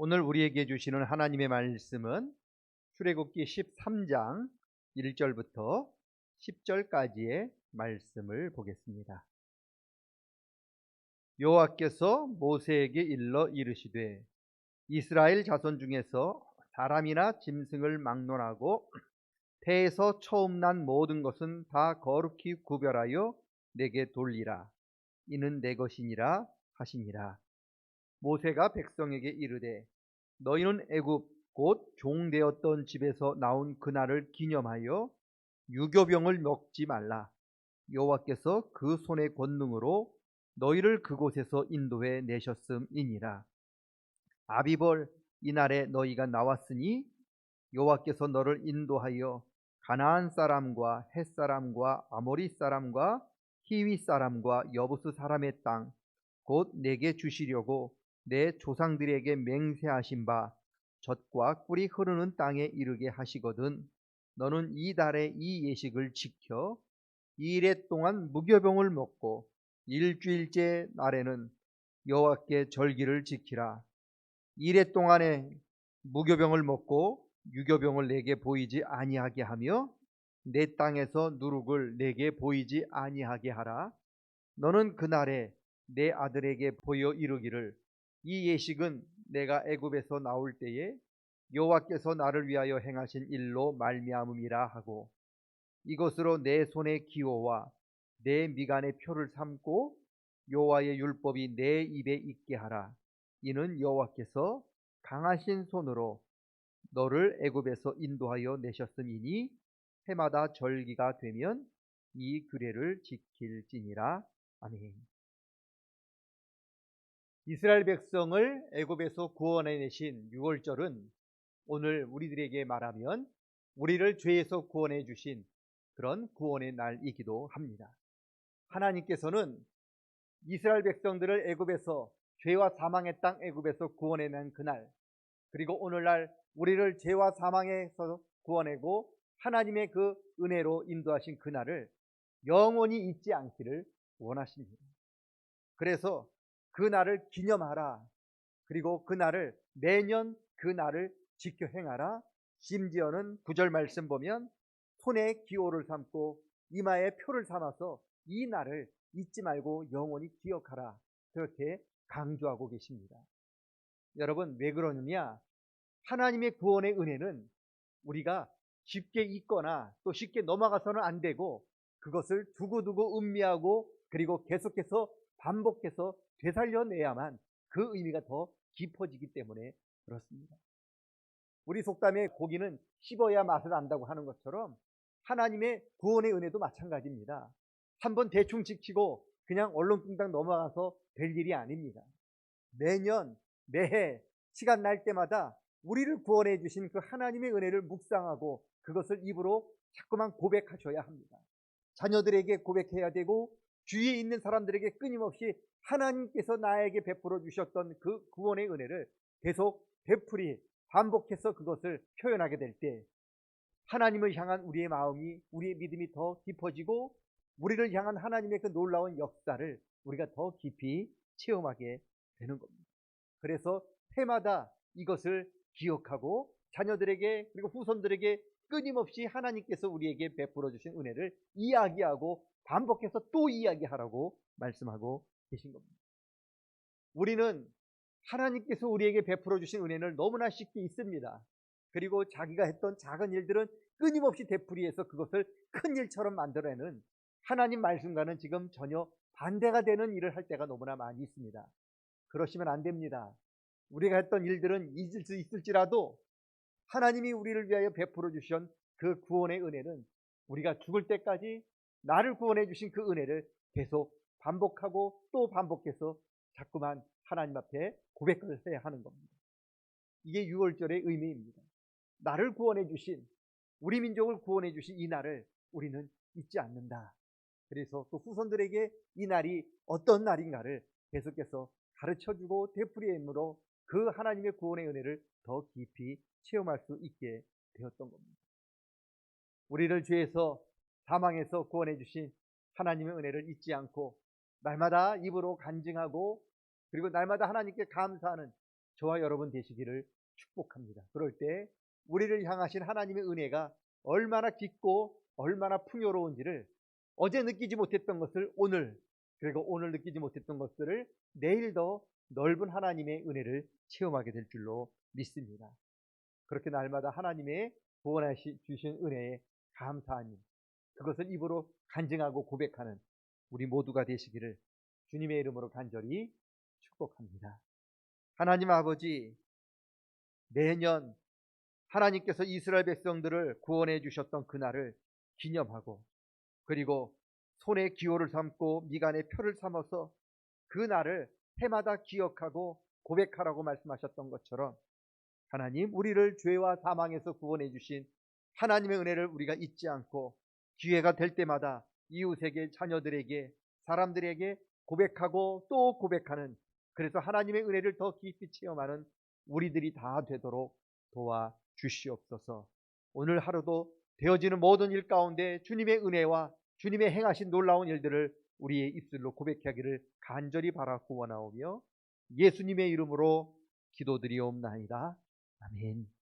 오늘 우리에게 주시는 하나님의 말씀은 출애굽기 13장 1절부터 10절까지의 말씀을 보겠습니다. 여호와께서 모세에게 일러 이르시되 이스라엘 자손 중에서 사람이나 짐승을 막론하고 태에서 처음 난 모든 것은 다 거룩히 구별하여 내게 돌리라. 이는 내 것이니라 하시니라. 모세가 백성에게 이르되 너희는 애굽 곧 종되었던 집에서 나온 그날을 기념하여 유교병을 먹지 말라. 여호와께서 그 손의 권능으로 너희를 그곳에서 인도해 내셨음이니라. 아비벌 이날에 너희가 나왔으니 여호와께서 너를 인도하여 가나안 사람과 헷 사람과 아모리 사람과 히위 사람과 여부스 사람의 땅 곧 내게 주시려고 내 조상들에게 맹세하신 바 젖과 꿀이 흐르는 땅에 이르게 하시거든. 너는 이 달에 이 예식을 지켜 이일 동안 무교병을 먹고 일주일째 날에는 여호와께 절기를 지키라. 이일 동안에 무교병을 먹고 유교병을 내게 보이지 아니하게 하며 내 땅에서 누룩을 내게 보이지 아니하게 하라. 너는 그날에 내 아들에게 보여 이르기를 이 예식은 내가 애굽에서 나올 때에 여호와께서 나를 위하여 행하신 일로 말미암음이라 하고 이것으로 내 손의 기호와 내 미간의 표를 삼고 여호와의 율법이 내 입에 있게 하라. 이는 여호와께서 강하신 손으로 너를 애굽에서 인도하여 내셨음이니 해마다 절기가 되면 이 규례를 지킬지니라. 아멘. 이스라엘 백성을 애굽에서 구원해 내신 유월절은 오늘 우리들에게 말하면 우리를 죄에서 구원해 주신 그런 구원의 날이기도 합니다. 하나님께서는 이스라엘 백성들을 애굽에서 죄와 사망의 땅 애굽에서 구원해 낸 그날, 그리고 오늘날 우리를 죄와 사망에서 구원하고 하나님의 그 은혜로 인도하신 그날을 영원히 잊지 않기를 원하십니다. 그래서 그 날을 기념하라. 그리고 그 날을 매년 그 날을 지켜 행하라. 심지어는 9절 말씀 보면 손에 기호를 삼고 이마에 표를 삼아서 이 날을 잊지 말고 영원히 기억하라. 그렇게 강조하고 계십니다. 여러분, 왜 그러느냐? 하나님의 구원의 은혜는 우리가 쉽게 잊거나 또 쉽게 넘어가서는 안 되고 그것을 두고두고 음미하고 그리고 계속해서 반복해서 되살려내야만 그 의미가 더 깊어지기 때문에 그렇습니다. 우리 속담에 고기는 씹어야 맛을 안다고 하는 것처럼 하나님의 구원의 은혜도 마찬가지입니다. 한번 대충 지키고 그냥 얼렁뚱땅 넘어가서 될 일이 아닙니다. 매년 매해 시간 날 때마다 우리를 구원해 주신 그 하나님의 은혜를 묵상하고 그것을 입으로 자꾸만 고백하셔야 합니다. 자녀들에게 고백해야 되고 주위에 있는 사람들에게 끊임없이 하나님께서 나에게 베풀어 주셨던 그 구원의 은혜를 계속 되풀이 반복해서 그것을 표현하게 될 때 하나님을 향한 우리의 마음이, 우리의 믿음이 더 깊어지고 우리를 향한 하나님의 그 놀라운 역사를 우리가 더 깊이 체험하게 되는 겁니다. 그래서 해마다 이것을 기억하고 자녀들에게 그리고 후손들에게 끊임없이 하나님께서 우리에게 베풀어 주신 은혜를 이야기하고 반복해서 또 이야기하라고 말씀하고 계신 겁니다. 우리는 하나님께서 우리에게 베풀어 주신 은혜를 너무나 쉽게 잊습니다. 그리고 자기가 했던 작은 일들은 끊임없이 되풀이해서 그것을 큰 일처럼 만들어내는 하나님 말씀과는 지금 전혀 반대가 되는 일을 할 때가 너무나 많이 있습니다. 그러시면 안 됩니다. 우리가 했던 일들은 잊을 수 있을지라도 하나님이 우리를 위하여 베풀어 주신 그 구원의 은혜는 우리가 죽을 때까지 나를 구원해 주신 그 은혜를 계속 반복하고 또 반복해서 자꾸만 하나님 앞에 고백을 해야 하는 겁니다. 이게 유월절의 의미입니다. 나를 구원해 주신, 우리 민족을 구원해 주신 이 날을 우리는 잊지 않는다. 그래서 또 후손들에게 이 날이 어떤 날인가를 계속해서 가르쳐주고 되풀이함으로 그 하나님의 구원의 은혜를 더 깊이 체험할 수 있게 되었던 겁니다. 우리를 죄에서 사망에서 구원해 주신 하나님의 은혜를 잊지 않고 날마다 입으로 간증하고 그리고 날마다 하나님께 감사하는 저와 여러분 되시기를 축복합니다. 그럴 때 우리를 향하신 하나님의 은혜가 얼마나 깊고 얼마나 풍요로운지를 어제 느끼지 못했던 것을 오늘, 그리고 오늘 느끼지 못했던 것들을 내일 더 넓은 하나님의 은혜를 체험하게 될 줄로 믿습니다. 그렇게 날마다 하나님의 구원하시 주신 은혜에 감사하니 그것을 입으로 간증하고 고백하는 우리 모두가 되시기를 주님의 이름으로 간절히 축복합니다. 하나님 아버지, 매년 하나님께서 이스라엘 백성들을 구원해 주셨던 그날을 기념하고, 그리고 손에 기호를 삼고 미간에 표를 삼아서 그날을 해마다 기억하고 고백하라고 말씀하셨던 것처럼, 하나님, 우리를 죄와 사망에서 구원해 주신 하나님의 은혜를 우리가 잊지 않고 기회가 될 때마다 이웃에게, 자녀들에게, 사람들에게 고백하고 또 고백하는, 그래서 하나님의 은혜를 더 깊이 체험하는 우리들이 다 되도록 도와주시옵소서. 오늘 하루도 되어지는 모든 일 가운데 주님의 은혜와 주님의 행하신 놀라운 일들을 우리의 입술로 고백하기를 간절히 바라고 원하오며 예수님의 이름으로 기도드리옵나이다. 아멘.